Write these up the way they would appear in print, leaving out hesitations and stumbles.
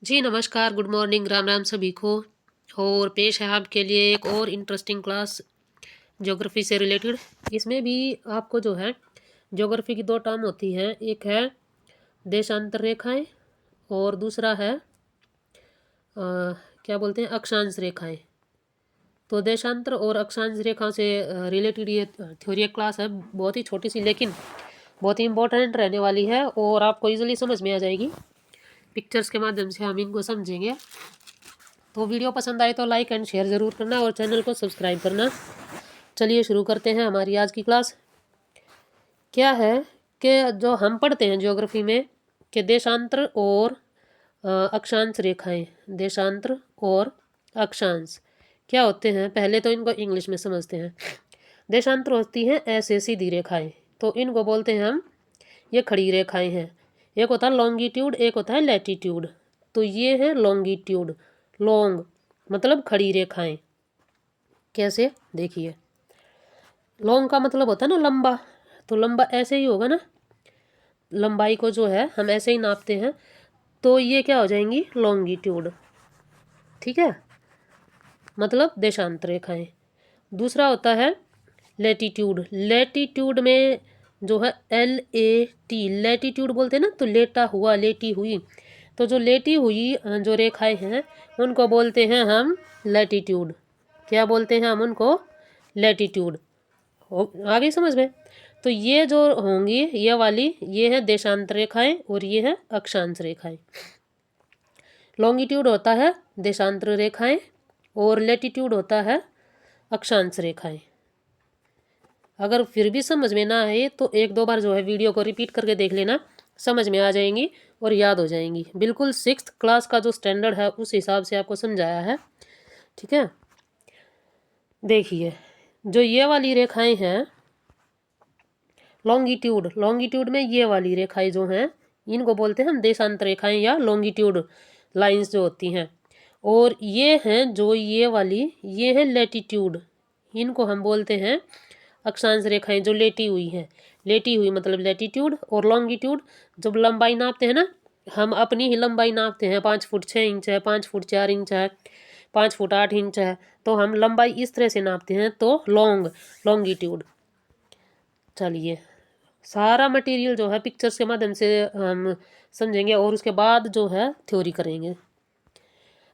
जी नमस्कार, good morning, Ram Ram सभी को। और पेश है आपके लिए एक और इंटरेस्टिंग क्लास ज्योग्राफी से रिलेटेड। इसमें भी आपको जो है ज्योग्राफी की दो टर्म होती हैं, एक है देशांतर रेखाएं और दूसरा है क्या बोलते हैं, अक्षांश रेखाएं। तो देशांतर और अक्षांश रेखा से रिलेटेड ये थ्योरी क्लास है, बहुत ही छोटी सी लेकिन बहुत ही इंपॉर्टेंट रहने वाली है और आपको इजीली समझ में आ जाएगी। पिक्चर्स के माध्यम से हम इनको समझेंगे। तो वीडियो पसंद आए तो लाइक एंड शेयर ज़रूर करना और चैनल को सब्सक्राइब करना। चलिए शुरू करते हैं हमारी आज की क्लास। क्या है कि जो हम पढ़ते हैं ज्योग्राफी में कि देशांतर और अक्षांश रेखाएं, देशांतर और अक्षांश क्या होते हैं, पहले तो इनको इंग्लिश में समझते हैं। देशांतर होती हैं ऐसे सीधी रेखाएं, तो इनको बोलते हैं हम, ये खड़ी रेखाएं हैं। एक होता है लॉन्गिट्यूड, एक होता है लैटिट्यूड। तो ये है लॉन्गिट्यूड, लॉन्ग मतलब खड़ी रेखाएं। कैसे, देखिए, लॉन्ग का मतलब होता है ना लंबा, तो लंबा ऐसे ही होगा ना, लंबाई को जो है हम ऐसे ही नापते हैं, तो ये क्या हो जाएंगी, लॉन्गिट्यूड। ठीक है, मतलब देशांतर रेखाएं। दूसरा होता है लैटिट्यूड। लैटिट्यूड में जो है LAT, लैटिट्यूड बोलते हैं ना, तो लेटा हुआ, लेटी हुई। तो जो लेटी हुई जो रेखाएं हैं उनको बोलते हैं हम लैटिट्यूड। क्या बोलते हैं हम उनको, लैटिट्यूड। आगे समझ में। तो ये जो होंगी, ये वाली, ये है देशांतर रेखाएं और ये है अक्षांश रेखाएं। लॉन्गिट्यूड होता है देशांतर रेखाएं और लैटिट्यूड होता है अक्षांश रेखाएं। अगर फिर भी समझ में ना आए तो एक दो बार जो है वीडियो को रिपीट करके देख लेना, समझ में आ जाएंगी और याद हो जाएंगी। बिल्कुल 6th क्लास का जो स्टैंडर्ड है उस हिसाब से आपको समझाया है। ठीक है, देखिए, जो ये वाली रेखाएं हैं लॉन्गिट्यूड, लॉन्गिट्यूड में ये वाली रेखाएं जो हैं इनको बोलते हैं हम देशांतर रेखाएं या लॉन्गिट्यूड लाइंस जो होती हैं। और ये हैं जो ये वाली, ये है लैटिट्यूड, इनको हम बोलते हैं अक्षांश रेखाएं जो लेटी हुई हैं। लेटी हुई मतलब लैटिट्यूड। और लॉन्गिट्यूड जब लंबाई नापते हैं ना, हम अपनी ही लंबाई नापते हैं, 5 फुट 6 इंच है, 5 फुट 4 इंच है, 5 फुट 8 इंच है, तो हम लंबाई इस तरह से नापते हैं, तो लॉन्गिट्यूड। चलिए, सारा मटेरियल जो है पिक्चर्स के माध्यम से हम समझेंगे और उसके बाद जो है थ्योरी करेंगे।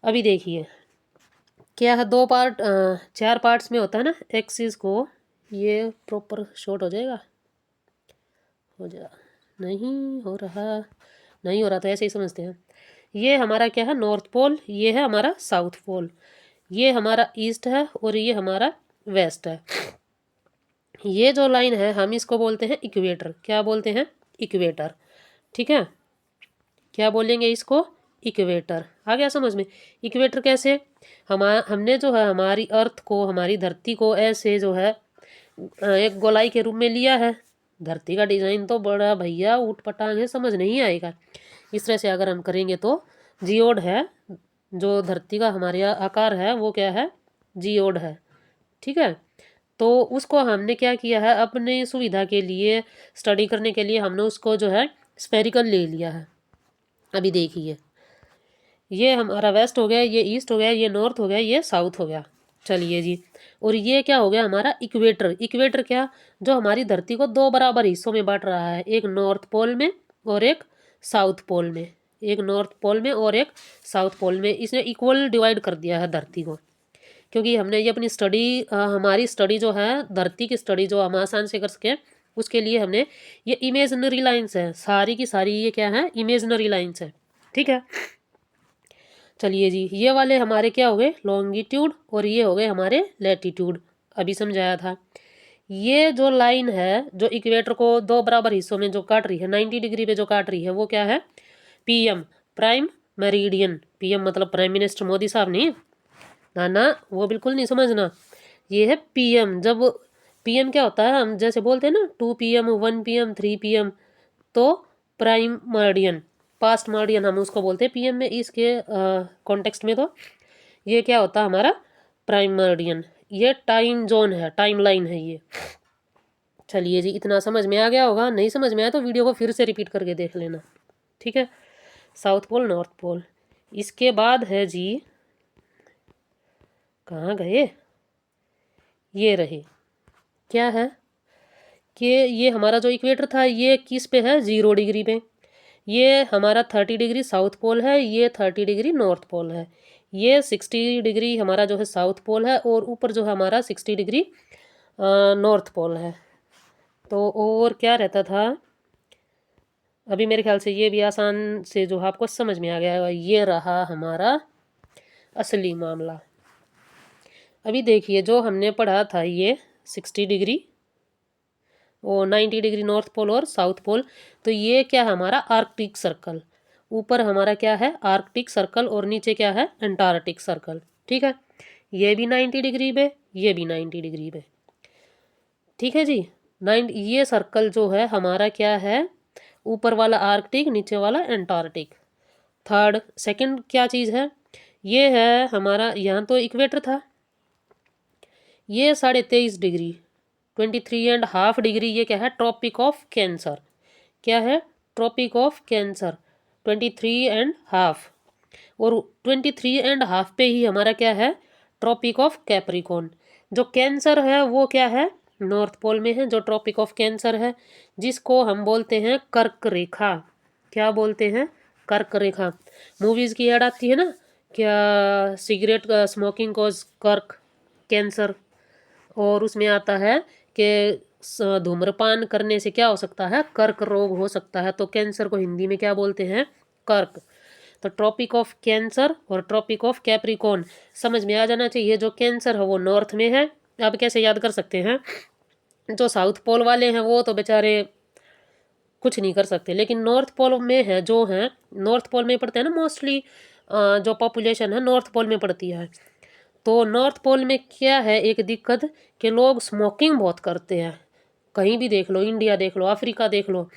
अभी देखिए, क्या है, 2 पार्ट 4 पार्ट्स में होता है ना एक्सिस को। ये प्रॉपर शॉट हो जाएगा, हो जा, नहीं हो रहा, नहीं हो रहा, तो ऐसे ही समझते हैं। ये हमारा क्या है, नॉर्थ पोल, ये है हमारा साउथ पोल, ये हमारा ईस्ट है और ये हमारा वेस्ट है। ये जो लाइन है हम इसको बोलते हैं इक्वेटर। क्या बोलते हैं, इक्वेटर। ठीक है, क्या बोलेंगे इसको, इक्वेटर। आ गया समझ में। इक्वेटर कैसे, हमने जो है हमारी अर्थ को, हमारी धरती को ऐसे जो है एक गोलाई के रूप में लिया है। धरती का डिजाइन तो बड़ा भैया ऊट पटांग है, समझ नहीं आएगा। इस तरह से अगर हम करेंगे तो जियोड है, जो धरती का हमारे आकार है वो क्या है, जियोड है। ठीक है, तो उसको हमने क्या किया है, अपने सुविधा के लिए, स्टडी करने के लिए हमने उसको जो है स्फेरिकल ले लिया है। अभी देखिए, ये हमारा वेस्ट हो गया, ये ईस्ट हो गया, ये नॉर्थ हो गया, ये साउथ हो गया। चलिए जी, और ये क्या हो गया हमारा इक्वेटर। इक्वेटर क्या, जो हमारी धरती को 2 बराबर हिस्सों में बांट रहा है, एक नॉर्थ पोल में और एक साउथ पोल में। एक नॉर्थ पोल में और एक साउथ पोल में, इसने इक्वल डिवाइड कर दिया है धरती को। क्योंकि हमने ये अपनी स्टडी, हमारी स्टडी जो है धरती की स्टडी जो हम आसान से कर सकें, उसके लिए हमने ये इमेजनरी लाइन्स है, सारी की सारी ये क्या है, इमेजनरी लाइन्स है। ठीक है, चलिए जी, ये वाले हमारे क्या हो गए, लॉन्गिट्यूड, और ये हो गए हमारे लैटिट्यूड। अभी समझाया था। ये जो लाइन है जो इक्वेटर को 2 बराबर हिस्सों में जो काट रही है, 90 डिग्री पे जो काट रही है, वो क्या है, PM, प्राइम मेरिडियन। PM मतलब प्राइम मिनिस्टर मोदी साहब, नहीं ना ना, वो बिल्कुल नहीं समझना। ये है PM। जब PM क्या होता है, हम जैसे बोलते हैं ना 2 PM 1 PM 3 PM, तो प्राइम मर्डियन, पास्ट मर्डियन हम उसको बोलते हैं PM में, इसके कॉन्टेक्स्ट में। तो ये क्या होता है हमारा प्राइम मर्डियन, ये टाइम जोन है, टाइम लाइन है ये। चलिए जी, इतना समझ में आ गया होगा, नहीं समझ में आया तो वीडियो को फिर से रिपीट करके देख लेना। ठीक है, साउथ पोल नॉर्थ पोल, इसके बाद है जी, कहाँ गए, ये रहे, क्या है कि ये हमारा जो इक्वेटर था ये किस पे है, 0 डिग्री पे। ये हमारा 30 डिग्री साउथ पोल है, ये 30 डिग्री नॉर्थ पोल है। ये 60 डिग्री हमारा जो है साउथ पोल है, और ऊपर जो है हमारा 60 डिग्री नॉर्थ पोल है। तो और क्या रहता था, अभी मेरे ख्याल से ये भी आसान से जो आपको समझ में आ गया है। ये रहा हमारा असली मामला। अभी देखिए जो हमने पढ़ा था ये 60 डिग्री और 90 डिग्री नॉर्थ पोल और साउथ पोल, तो ये क्या है हमारा आर्कटिक सर्कल। ऊपर हमारा क्या है, आर्कटिक सर्कल, और नीचे क्या है, अंटार्कटिक सर्कल। ठीक है, ये भी 90 डिग्री पे, ये भी 90 डिग्री पे। ठीक है जी, ये सर्कल जो है हमारा क्या है, ऊपर वाला आर्कटिक, नीचे वाला अंटार्कटिक। सेकंड क्या चीज़ है, ये है हमारा, यहाँ तो इक्वेटर था, ये 23.5 डिग्री 23.5 डिग्री, ये क्या है, ट्रॉपिक ऑफ कैंसर। क्या है, ट्रॉपिक ऑफ कैंसर 23.5। और 23.5 पे ही हमारा क्या है, ट्रॉपिक ऑफ कैप्रिकॉर्न। जो कैंसर है वो क्या है, नॉर्थ पोल में है, जो ट्रॉपिक ऑफ कैंसर है, जिसको हम बोलते हैं कर्क रेखा। क्या बोलते हैं, कर्क रेखा। मूवीज़ की ऐड आती है ना, क्या सिगरेट स्मोकिंग कॉज कर्क कैंसर, और उसमें आता है कि धूम्रपान करने से क्या हो सकता है, कर्क रोग हो सकता है। तो कैंसर को हिंदी में क्या बोलते हैं, कर्क। तो ट्रॉपिक ऑफ कैंसर और ट्रॉपिक ऑफ कैप्रिकॉर्न समझ में आ जाना चाहिए। जो कैंसर है वो नॉर्थ में है। अब कैसे याद कर सकते हैं, जो साउथ पोल वाले हैं वो तो बेचारे कुछ नहीं कर सकते, लेकिन नॉर्थ पोल में है, जो हैं नॉर्थ पोल में पड़ते हैं ना मोस्टली, जो पॉपुलेशन है नॉर्थ पोल में पड़ती है। तो नॉर्थ पोल में क्या है एक दिक्कत, कि लोग स्मोकिंग बहुत करते हैं। कहीं भी देख लो, इंडिया देख लो, अफ्रीका देख लो,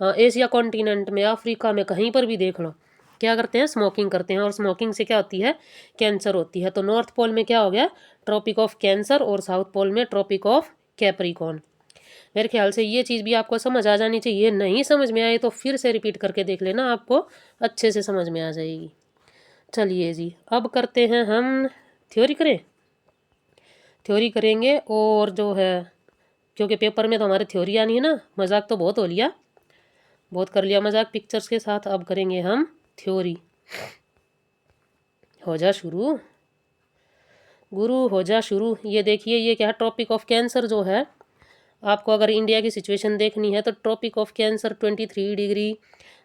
एशिया कॉन्टिनेंट में, अफ्रीका में, कहीं पर भी देख लो, क्या करते हैं, स्मोकिंग करते हैं। और स्मोकिंग से क्या होती है, कैंसर होती है। तो नॉर्थ पोल में क्या हो गया, ट्रॉपिक ऑफ कैंसर, और साउथ पोल में ट्रॉपिक ऑफ कैप्रिकॉर्न। मेरे ख्याल से ये चीज़ भी आपको समझ आ जानी चाहिए। नहीं समझ में आए तो फिर से रिपीट करके देख लेना, आपको अच्छे से समझ में आ जाएगी। चलिए जी, अब करते हैं हम थ्योरी करें, थ्योरी करेंगे। और जो है, क्योंकि पेपर में तो हमारे थ्योरी आनी है ना, मजाक तो बहुत हो लिया, बहुत कर लिया मजाक पिक्चर्स के साथ, अब करेंगे हम थ्योरी। हो जा शुरू गुरु, हो जा शुरू। ये देखिए, ये क्या है, ट्रॉपिक ऑफ कैंसर जो है, आपको अगर इंडिया की सिचुएशन देखनी है तो ट्रॉपिक ऑफ कैंसर 23 डिग्री,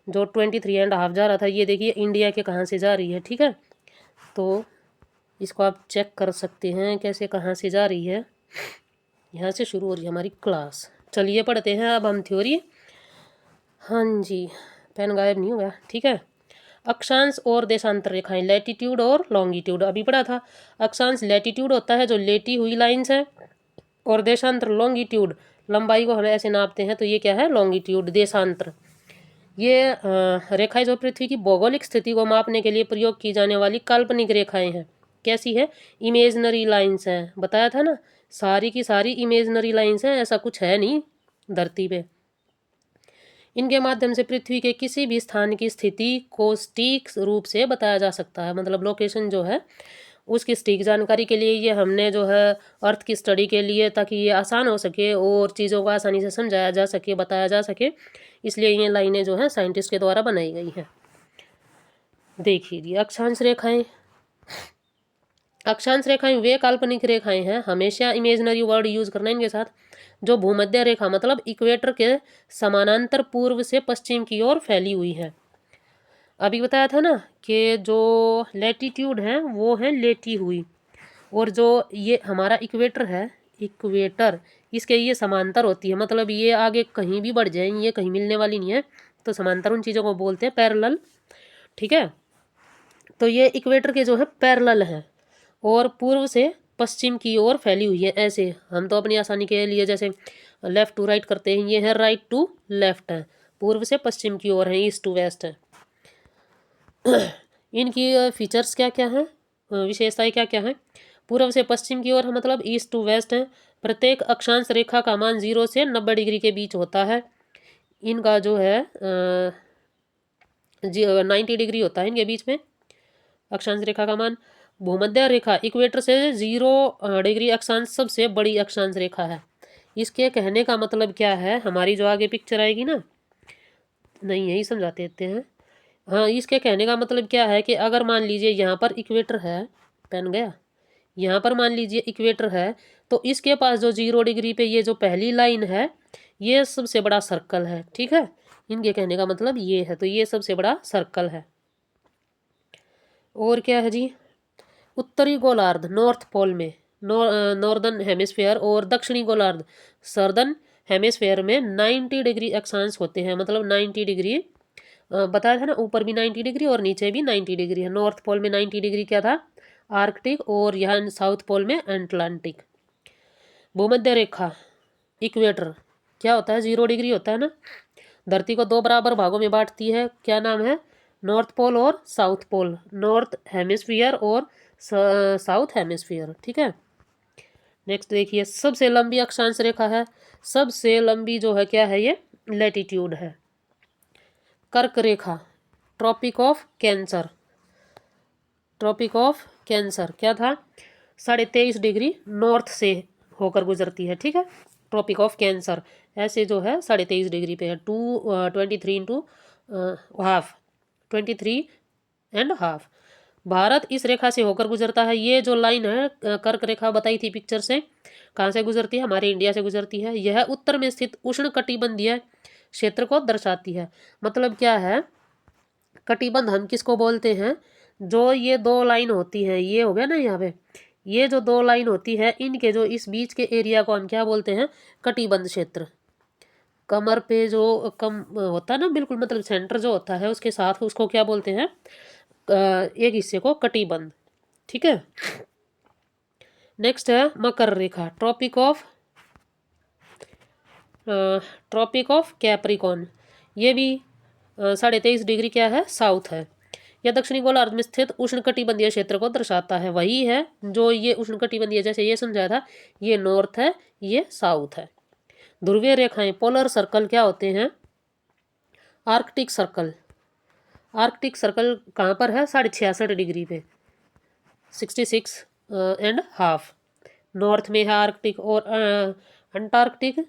जो 23.5 जा रहा था, ये देखिए इंडिया के कहाँ से जा रही है। ठीक है, तो इसको आप चेक कर सकते हैं कैसे, कहाँ से जा रही है। यहाँ से शुरू हो रही है हमारी क्लास। चलिए पढ़ते हैं अब हम थ्योरी। हाँ जी, पेन गायब नहीं हुआ। ठीक है, अक्षांश और देशांतर रेखाएं, लैटिट्यूड और लॉन्गिट्यूड अभी पढ़ा था। अक्षांश लैटिट्यूड होता है जो लेटी हुई लाइंस है, और देशांतर लॉन्गिट्यूड, लंबाई को हम ऐसे नापते हैं, तो ये क्या है, लॉन्गिट्यूड, देशांतर। ये रेखाएं जो पृथ्वी की भौगोलिक स्थिति को मापने के लिए प्रयोग की जाने वाली काल्पनिक रेखाएं हैं। कैसी है, इमेजनरी लाइंस हैं। बताया था ना, सारी की सारी इमेजनरी लाइंस हैं, ऐसा कुछ है नहीं धरती पे। इनके माध्यम से पृथ्वी के किसी भी स्थान की स्थिति को सटीक रूप से बताया जा सकता है। मतलब लोकेशन जो है उसकी सटीक जानकारी के लिए ये हमने जो है अर्थ की स्टडी के लिए, ताकि ये आसान हो सके और चीज़ों को आसानी से समझाया जा सके, बताया जा सके, इसलिए ये लाइनें जो हैं साइंटिस्ट के द्वारा बनाई गई हैं। देखिए जी, अक्षांश रेखाएं। अक्षांश रेखाएं वे काल्पनिक रेखाएं हैं, हमेशा इमेजनरी वर्ड यूज करना इनके साथ, जो भूमध्य रेखा मतलब इक्वेटर के समानांतर पूर्व से पश्चिम की ओर फैली हुई है। अभी बताया था ना कि जो लैटिट्यूड है वो है लेटी हुई, और जो ये हमारा इक्वेटर है, इक्वेटर, इसके ये समांतर होती है। मतलब ये आगे कहीं भी बढ़ जाए, ये कहीं मिलने वाली नहीं है, तो समांतर उन चीज़ों को बोलते हैं पैरेलल। ठीक है, तो ये इक्वेटर के जो है पैरेलल है, और पूर्व से पश्चिम की ओर फैली हुई है। ऐसे हम तो अपनी आसानी के लिए जैसे लेफ़्ट टू राइट करते हैं, ये है राइट टू लेफ़्ट है, पूर्व से पश्चिम की ओर है, ईस्ट टू वेस्ट है। इनकी फीचर्स क्या क्या हैं, विशेषताएं क्या क्या हैं। पूर्व से पश्चिम की ओर है, मतलब ईस्ट टू वेस्ट है। प्रत्येक अक्षांश रेखा का मान 0 से 90 डिग्री के बीच होता है। इनका जो है 90 डिग्री होता है इनके बीच में। अक्षांश रेखा का मान। भूमध्य रेखा इक्वेटर से 0 डिग्री अक्षांश सबसे बड़ी अक्षांश रेखा है। इसके कहने का मतलब क्या है, हमारी जो आगे पिक्चर आएगी ना, नहीं यही समझा देते हैं। हाँ, इसके कहने का मतलब क्या है कि अगर मान लीजिए यहाँ पर इक्वेटर है, पेन गया, यहाँ पर मान लीजिए इक्वेटर है, तो इसके पास जो 0 डिग्री पे ये जो पहली लाइन है, ये सबसे बड़ा सर्कल है। ठीक है, इनके कहने का मतलब ये है, तो ये सबसे बड़ा सर्कल है। और क्या है जी, उत्तरी गोलार्ध नॉर्थ पोल में, नॉर्दर्न हेमिस्फेयर, और दक्षिणी गोलार्ध सर्दर्न हेमिस्फेयर में 90 डिग्री अक्षांश होते हैं। मतलब 90 डिग्री बताया था ना, ऊपर भी 90 डिग्री और नीचे भी 90 डिग्री है। नॉर्थ पोल में 90 डिग्री क्या था, आर्कटिक, और यहाँ साउथ पोल में अटलांटिक। भूमध्य रेखा इक्वेटर क्या होता है, 0 डिग्री होता है ना। धरती को 2 बराबर भागों में बांटती है, क्या नाम है, नॉर्थ पोल और साउथ पोल, नॉर्थ हेमिस्फीयर और साउथ हेमिस्फीयर। ठीक है, नेक्स्ट देखिए, सबसे लंबी अक्षांश रेखा है, सबसे लंबी जो है क्या है, ये लैटिट्यूड है। कर्क रेखा tropic of cancer, tropic of cancer क्या था, 23.5 डिग्री नॉर्थ से होकर गुजरती है। ठीक है, ट्रॉपिक ऑफ कैंसर ऐसे जो है 23.5 डिग्री पे है, 23 इंटू हाफ, 23.5। भारत इस रेखा से होकर गुजरता है। ये जो लाइन है कर्क रेखा बताई थी पिक्चर से, कहाँ से गुजरती है, हमारे इंडिया से गुजरती है। यह उत्तर में स्थित उष्ण कटिबंधीय क्षेत्र को दर्शाती है। मतलब क्या है, कटिबंध हम किसको बोलते हैं, जो ये 2 लाइन होती है, ये हो गया ना यहाँ पे, ये जो 2 लाइन होती है, इनके जो इस बीच के एरिया को हम क्या बोलते हैं, कटिबंध क्षेत्र। कमर पे जो कम होता है ना, बिल्कुल मतलब सेंटर जो होता है उसके साथ, उसको क्या बोलते हैं, एक हिस्से को कटिबंध। ठीक है, नेक्स्ट है मकर रेखा ट्रॉपिक ऑफ कैप्रिकॉन। ये भी 23.5 डिग्री क्या है, साउथ है। यह दक्षिणी गोलार्ध में स्थित उष्णकटिबंधीय क्षेत्र को दर्शाता है। वही है जो ये उष्णकटिबंधीय, जैसे ये समझाया था, ये नॉर्थ है, ये साउथ है। ध्रुवीय रेखाएं पोलर सर्कल क्या होते हैं, आर्कटिक सर्कल। आर्कटिक सर्कल कहाँ पर है, 66.5 डिग्री पे, 66.5। नॉर्थ में है आर्कटिक, और अंटार्कटिक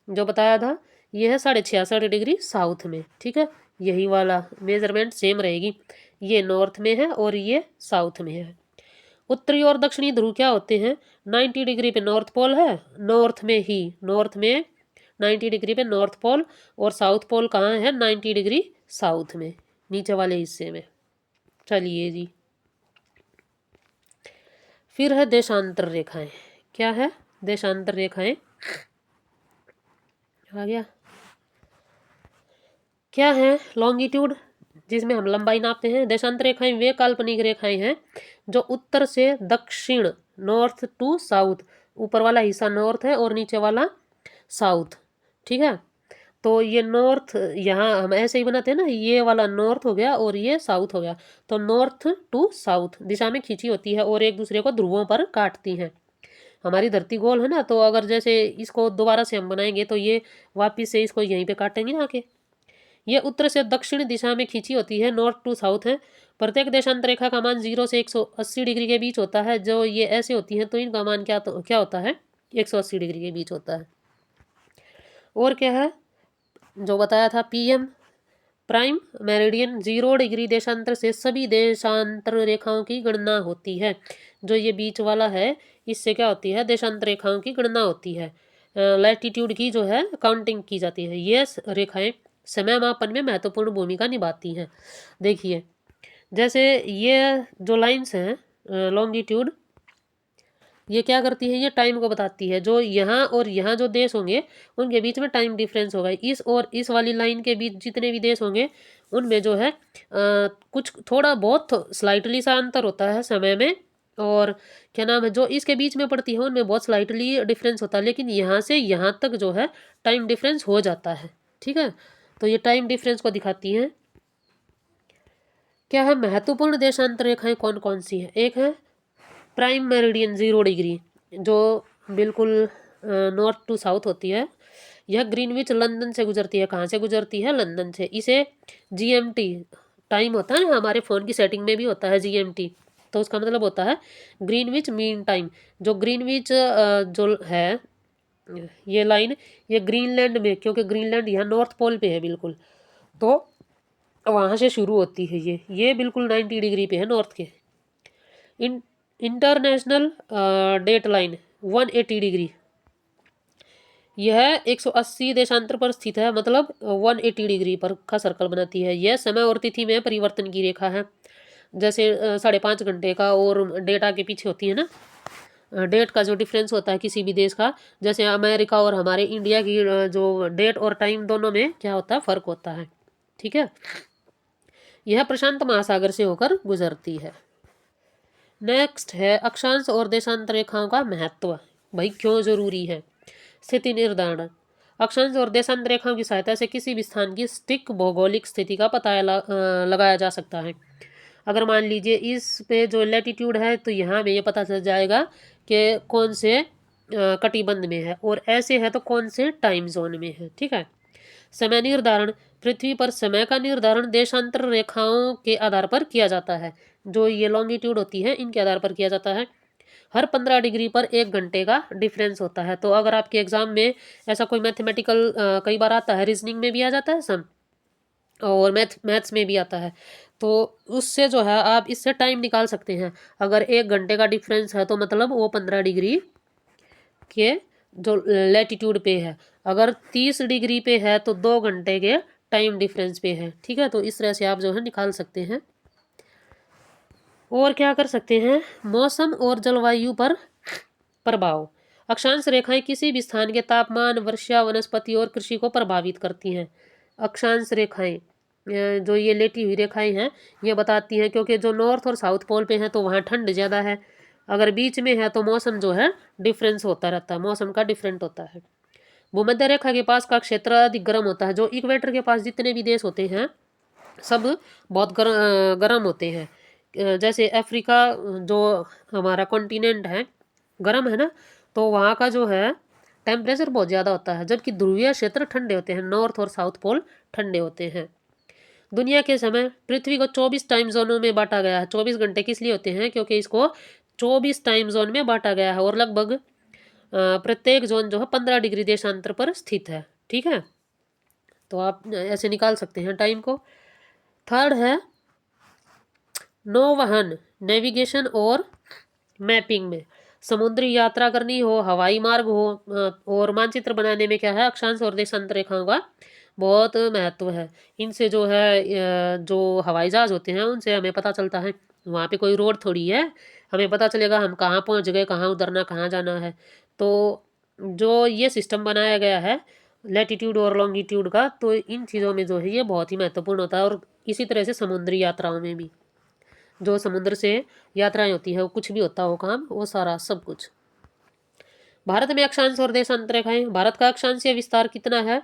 जो बताया था ये है 66.5 डिग्री साउथ में। ठीक है, यही वाला मेजरमेंट सेम रहेगी, ये नॉर्थ में है और ये साउथ में है। उत्तरी और दक्षिणी ध्रुव क्या होते हैं, 90 डिग्री पे नॉर्थ पोल है, नॉर्थ में ही, नॉर्थ में 90 डिग्री पे नॉर्थ पोल, और साउथ पोल कहाँ है, 90 डिग्री साउथ में, नीचे वाले हिस्से में। चलिए जी, फिर है देशांतर रेखाएं। क्या है, देशांतर रेखाएं आ गया। क्या है, लॉन्गिट्यूड जिसमें हम लंबाई नापते हैं। देशांतर रेखाएं वे काल्पनिक रेखाएं हैं जो उत्तर से दक्षिण, नॉर्थ टू साउथ, ऊपर वाला हिस्सा नॉर्थ है और नीचे वाला साउथ। ठीक है, तो ये नॉर्थ यहाँ हम ऐसे ही बनाते हैं ना, ये वाला नॉर्थ हो गया और ये साउथ हो गया, तो नॉर्थ टू साउथ दिशा में खींची होती है और एक दूसरे को ध्रुवों पर काटती हैं। हमारी धरती गोल है ना, तो अगर जैसे इसको दोबारा से हम बनाएंगे तो ये वापिस से इसको यहीं पे काटेंगे ना आके। ये उत्तर से दक्षिण दिशा में खींची होती है, नॉर्थ टू साउथ है। प्रत्येक देशांतर रेखा का मान 0 से 180 डिग्री के बीच होता है। जो ये ऐसे होती हैं तो इनका मान क्या होता है, 180 डिग्री के बीच होता है। और क्या है, जो बताया था पीएम प्राइम मेरिडियन, 0 डिग्री देशांतर से सभी देशांतर रेखाओं की गणना होती है। जो ये बीच वाला है, इससे क्या होती है, देशांतर रेखाओं की गणना होती है। लैटिट्यूड की जो है काउंटिंग की जाती है। ये रेखाएं समय मापन में महत्वपूर्ण भूमिका निभाती हैं। देखिए, जैसे ये जो लाइंस हैं लॉन्गिट्यूड, ये क्या करती है, ये टाइम को बताती है। जो यहाँ और यहाँ जो देश होंगे उनके बीच में टाइम डिफरेंस होगा। इस और इस वाली लाइन के बीच जितने भी देश होंगे उनमें जो है कुछ थोड़ा बहुत स्लाइटली सा अंतर होता है समय में, और क्या नाम है, जो इसके बीच में पड़ती है उनमें बहुत स्लाइटली डिफरेंस होता है, लेकिन यहाँ से यहाँ तक जो है टाइम डिफरेंस हो जाता है। ठीक है, तो ये टाइम डिफरेंस को दिखाती हैं। क्या है, महत्वपूर्ण देशांतर रेखाएं कौन कौन सी है। एक है प्राइम मेरिडियन 0 डिग्री, जो बिल्कुल नॉर्थ टू साउथ होती है। यह ग्रीनविच लंदन से गुजरती है। कहाँ से गुजरती है, लंदन से। इसे जीएमटी टाइम होता है ना, हमारे फ़ोन की सेटिंग में भी होता है GMT, तो उसका मतलब होता है ग्रीनविच मीन टाइम। जो ग्रीनविच जो है ये लाइन, ये ग्रीनलैंड में, क्योंकि ग्रीनलैंड यहाँ नॉर्थ पोल पे है बिल्कुल, तो वहाँ से शुरू होती है ये बिल्कुल 90 डिग्री पे है नॉर्थ के। इंटरनेशनल डेट लाइन 180 डिग्री, यह 180 देशांतर पर स्थित है, मतलब 180 डिग्री पर का सर्कल बनाती है। यह समय और तिथि में परिवर्तन की रेखा है। जैसे 5.5 घंटे का और डेट आगे पीछे होती है ना, डेट का जो डिफरेंस होता है किसी भी देश का, जैसे अमेरिका और हमारे इंडिया की जो डेट और टाइम दोनों में क्या होता है, फ़र्क होता है। ठीक है, यह प्रशांत महासागर से होकर गुजरती है। नेक्स्ट है अक्षांश और देशांतर रेखाओं का महत्व, भाई क्यों जरूरी है। स्थिति निर्धारण, अक्षांश और देशांतर रेखाओं की सहायता से किसी भी स्थान की सटीक भौगोलिक स्थिति का पता लगाया जा सकता है। अगर मान लीजिए इस पे जो लैटिट्यूड है, तो यहाँ में ये पता चल जाएगा कि कौन से कटिबंध में है, और ऐसे है तो कौन से टाइम जोन में है। ठीक है, समय निर्धारण, पृथ्वी पर समय का निर्धारण देशांतर रेखाओं के आधार पर किया जाता है। जो ये लॉन्गिट्यूड होती है इनके आधार पर किया जाता है। हर 15 डिग्री पर 1 घंटे का डिफरेंस होता है। तो अगर आपके एग्जाम में ऐसा कोई मैथमेटिकल कई बार आता है, रीजनिंग में भी आ जाता है सम, और मैथ्स में भी आता है, तो उससे जो है आप इससे टाइम निकाल सकते हैं। अगर 1 घंटे का डिफरेंस है तो मतलब वो 15 डिग्री के जो लैटिट्यूड पे है। अगर 30 डिग्री पे है तो 2 घंटे के टाइम डिफरेंस पे है। ठीक है, तो इस तरह से आप जो है निकाल सकते हैं। और क्या कर सकते हैं, मौसम और जलवायु पर प्रभाव। अक्षांश रेखाएं किसी भी स्थान के तापमान, वर्षा, वनस्पति और कृषि को प्रभावित करती हैं। अक्षांश रेखाएं जो ये लेटी हुई रेखाएं हैं, ये बताती हैं, क्योंकि जो नॉर्थ और साउथ पोल पे हैं तो वहाँ ठंड ज़्यादा है। अगर बीच में है तो मौसम जो है डिफरेंस होता रहता है, मौसम का डिफरेंट होता है। भूमध्य रेखा के पास का क्षेत्र अधिक गर्म होता है। जो इक्वेटर के पास जितने भी देश होते हैं सब बहुत गर्म होते हैं। जैसे अफ्रीका जो हमारा कॉन्टिनेंट है गर्म है ना, तो वहाँ का जो है टेम्परेचर बहुत ज़्यादा होता है, जबकि ध्रुवीय क्षेत्र ठंडे होते हैं, नॉर्थ और साउथ पोल ठंडे होते हैं। दुनिया के समय, पृथ्वी को 24 टाइम जोनों में बांटा गया है। 24 घंटे किस लिए होते हैं, क्योंकि इसको 24 टाइम जोन में बांटा गया है, और लगभग प्रत्येक जोन जो है 15 डिग्री देशांतर पर स्थित है। ठीक है, तो आप ऐसे निकाल सकते हैं टाइम को। थर्ड है नौवहन, नेविगेशन और मैपिंग में। समुद्री यात्रा करनी हो, हवाई मार्ग हो, और मानचित्र बनाने में क्या है, अक्षांश और देशांतर रेखाओं का बहुत महत्व है। इनसे जो है जो हवाई जहाज होते हैं उनसे हमें पता चलता है। वहाँ पे कोई रोड थोड़ी है, हमें पता चलेगा हम कहाँ पहुँच गए, कहाँ उतरना, कहाँ जाना है। तो जो ये सिस्टम बनाया गया है लैटिट्यूड और लॉन्गिट्यूड का, तो इन चीज़ों में जो है ये बहुत ही महत्वपूर्ण होता है। और इसी तरह से समुद्री यात्राओं में भी, जो समुद्र से यात्राएं होती है, वो कुछ भी होता हो काम, वो सारा सब कुछ। भारत में अक्षांश और देशांतर रेखाएं। भारत का अक्षांशीय विस्तार कितना है,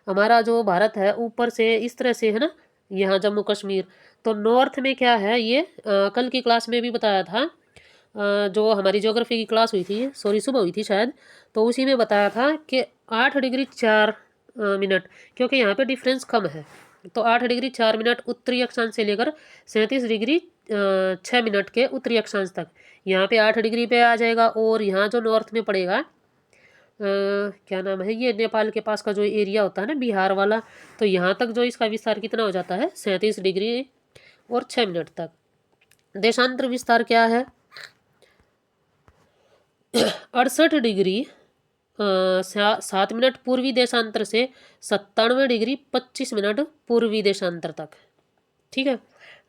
हमारा जो भारत है ऊपर से इस तरह से है ना, यहाँ जम्मू कश्मीर, तो नॉर्थ में क्या है ये कल की क्लास में भी बताया था। जो हमारी ज्योग्राफी की क्लास हुई थी, सॉरी सुबह हुई थी शायद, तो उसी में बताया था कि 8 डिग्री 4 मिनट, क्योंकि यहाँ पे डिफरेंस कम है, तो 8 डिग्री 4 मिनट उत्तरी अक्षांश से लेकर 37 डिग्री 6 मिनट के उत्तरी अक्षांश तक। यहाँ पे 8 डिग्री पे आ जाएगा, और यहाँ जो नॉर्थ में पड़ेगा क्या नाम है, ये नेपाल के पास का जो एरिया होता है ना, बिहार वाला, तो यहाँ तक जो इसका विस्तार कितना हो जाता है, 37 डिग्री 6 मिनट तक। देशांतर विस्तार क्या है, 68 डिग्री 7 मिनट पूर्वी देशांतर से 97 डिग्री 25 मिनट पूर्वी देशांतर तक। ठीक है,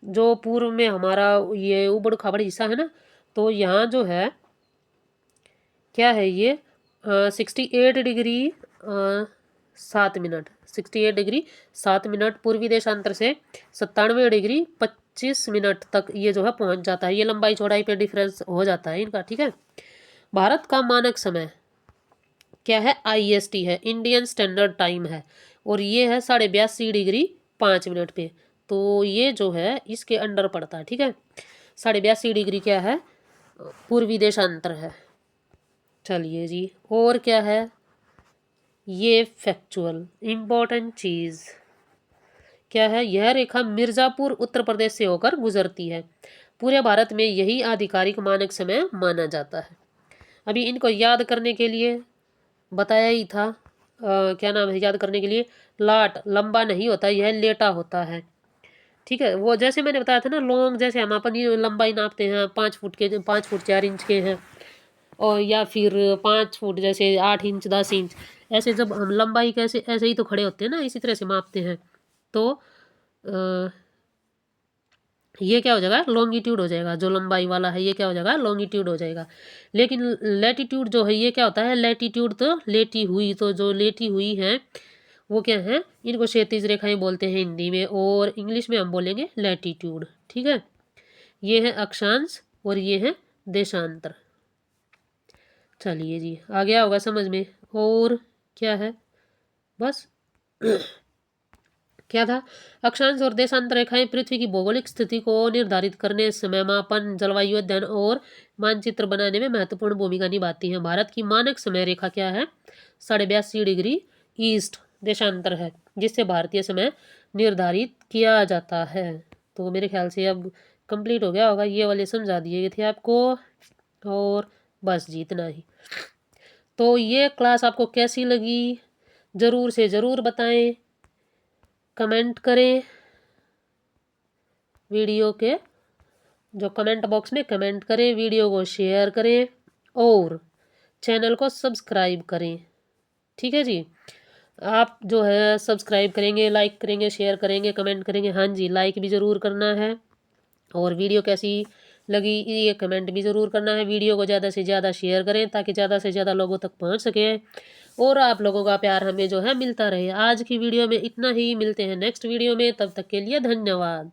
जो पूर्व में हमारा ये उबड़ खाबड़ हिस्सा है ना, तो यहाँ जो है क्या है ये 68 डिग्री 7 मिनट, 68 डिग्री 7 मिनट पूर्वी देशांतर से 97 डिग्री 25 मिनट तक ये जो है पहुँच जाता है। ये लंबाई चौड़ाई पे डिफरेंस हो जाता है इनका। ठीक है, भारत का मानक समय क्या है, IST है, इंडियन स्टैंडर्ड टाइम है, और ये है 82 डिग्री 5 मिनट पे, तो ये जो है इसके अंडर पड़ता है। ठीक है, 82 डिग्री क्या है, पूर्वी देशांतर है। चलिए जी, और क्या है, ये फैक्चुअल इम्पोर्टेंट चीज़, क्या है, यह रेखा मिर्ज़ापुर उत्तर प्रदेश से होकर गुजरती है। पूरे भारत में यही आधिकारिक मानक समय माना जाता है। अभी इनको याद करने के लिए बताया ही था, क्या नाम है याद करने के लिए, लाट लंबा नहीं होता, यह लेटा होता है। ठीक है, वो जैसे मैंने बताया था ना, लॉन्ग जैसे हम अपन ये लंबाई नापते हैं 5 फुट के, 5 फुट 4 इंच के हैं, और या फिर 5 फुट जैसे 8 इंच 10 इंच, ऐसे जब हम लंबाई कैसे ऐसे ही तो खड़े होते हैं ना, इसी तरह से मापते हैं। तो अ, ये क्या हो जाएगा, लॉन्गिट्यूड हो जाएगा। जो लंबाई वाला है ये क्या हो जाएगा, लॉन्गिट्यूड हो जाएगा। लेकिन लैटिट्यूड जो है ये क्या होता है, लैटिट्यूड तो लेटी हुई, तो जो लेटी हुई है वो क्या है, इनको क्षैतिज रेखाएं बोलते हैं हिंदी में, और इंग्लिश में हम बोलेंगे लैटिट्यूड। ठीक है, ये है अक्षांश और ये है देशांतर। चलिए जी, आ गया होगा समझ में। और क्या है, बस क्या था, अक्षांश और देशांतर रेखाएं पृथ्वी की भौगोलिक स्थिति को निर्धारित करने, समय मापन, जलवायु अध्ययन और मानचित्र बनाने में महत्वपूर्ण भूमिका निभाती हैं। भारत की मानक समय रेखा क्या है, 82.5 डिग्री ईस्ट देशांतर है, जिससे भारतीय समय निर्धारित किया जाता है। तो मेरे ख्याल से अब कंप्लीट हो गया होगा, ये वाले समझा दिए थे आपको। और बस जी इतना ही। तो ये क्लास आपको कैसी लगी ज़रूर से ज़रूर बताएं, कमेंट करें, वीडियो के जो कमेंट बॉक्स में कमेंट करें, वीडियो को शेयर करें और चैनल को सब्सक्राइब करें। ठीक है जी, आप जो है सब्सक्राइब करेंगे, लाइक करेंगे, शेयर करेंगे, कमेंट करेंगे। हाँ जी, लाइक भी ज़रूर करना है, और वीडियो कैसी लगी ये कमेंट भी ज़रूर करना है। वीडियो को ज़्यादा से ज़्यादा शेयर करें ताकि ज़्यादा से ज़्यादा लोगों तक पहुंच सके, और आप लोगों का प्यार हमें जो है मिलता रहे। आज की वीडियो में इतना ही, मिलते हैं नेक्स्ट वीडियो में, तब तक के लिए धन्यवाद।